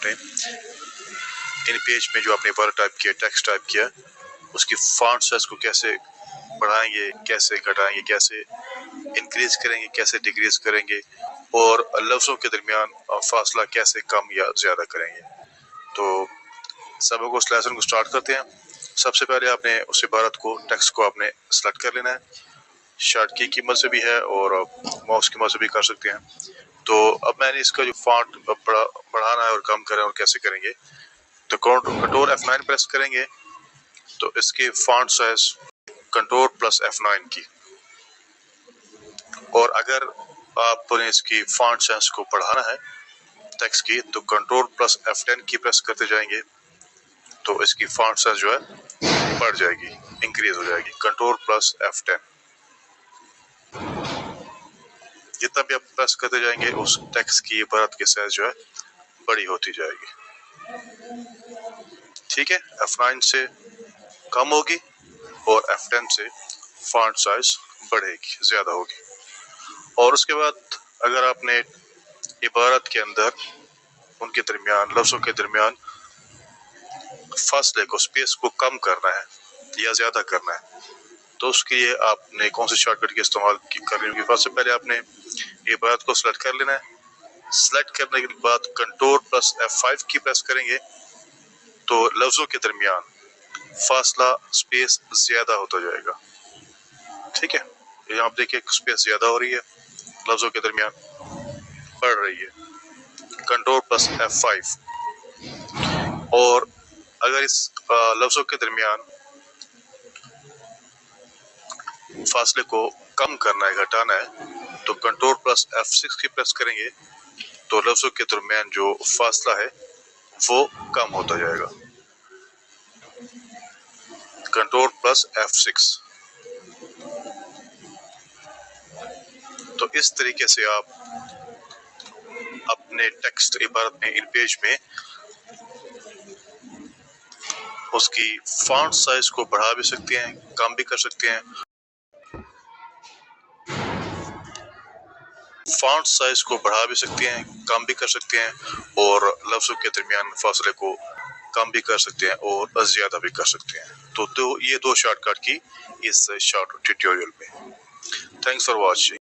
आपने इन पेज में जो आपने वर्ड टाइप किया, टेक्स्ट टाइप किया, उसकी फॉन्ट साइज को कैसे बढ़ाएंगे, कैसे घटाएंगे, कैसे इंक्रीज करेंगे, कैसे डिक्रीज करेंगे, और लफ्ज़ों के दरमियान फासला कैसे कम या ज़्यादा करेंगे। तो सबक को, इस लेसन को स्टार्ट करते हैं। सबसे पहले आपने उस इबारत को, टेक्स्ट को आपने सेलेक्ट कर लेना है। शॉर्ट की मदद से भी है और माउस की मदद से भी कर सकते हैं। तो अब मैंने इसका जो फॉन्ट बढ़ाना है और कम करें और कैसे करेंगे, तो कंट्रोल F9 प्रेस करेंगे तो इसकी font size control plus F9 की, और अगर आपने इसकी फॉन्ट साइज को बढ़ाना है टेक्स्ट की, तो कंट्रोल प्लस F10 की प्रेस करते जाएंगे तो इसकी फॉन्ट साइज जो है बढ़ जाएगी, इंक्रीज हो जाएगी। कंट्रोल प्लस F10, जितना भी आप प्रेस करते जाएंगे उस टेक्स्ट की इबारत की साइज जो है बड़ी होती जाएगी। ठीक है, F9 से कम होगी और F10 से फॉन्ट साइज बढ़ेगी, ज्यादा होगी। और उसके बाद अगर आपने इबारत के अंदर उनके दरमियान, लफ्जों के दरमियान फासले को, स्पेस को कम करना है या ज्यादा करना है, तो उसके लिए आपने कौन से शॉर्टकट के इस्तेमाल करनी होगी। सबसे पहले आपने इबारत को सिलेक्ट कर लेना है। सिलेक्ट करने के बाद कंट्रोल प्लस F5 की प्रेस करेंगे तो लफ्जों के दरमियान फासला, स्पेस ज्यादा होता जाएगा। ठीक है, यहाँ आप देखिए स्पेस ज्यादा हो रही है, लफ्जों के दरमियान बढ़ रही है। Control plus F5। और अगर इस लफ्जों के दरमियान फासले को कम करना है, घटाना है, तो कंट्रोल प्लस F6 की प्रेस करेंगे तो लफ्जों के दरमियान जो फासला है वो कम होता जाएगा। Control plus F6। तो इस तरीके से आप अपने टेक्स्ट इबारत में, इन पेज में उसकी फॉन्ट साइज को बढ़ा भी सकते हैं, कम भी कर सकते हैं। फॉन्ट साइज को बढ़ा भी सकते हैं, कम भी कर सकते हैं, और लफ्जों के दरमियान फासले को कम भी कर सकते हैं और ज्यादा भी कर सकते हैं। तो ये दो शॉर्टकट की इस शॉर्ट ट्यूटोरियल में। Thanks for watching.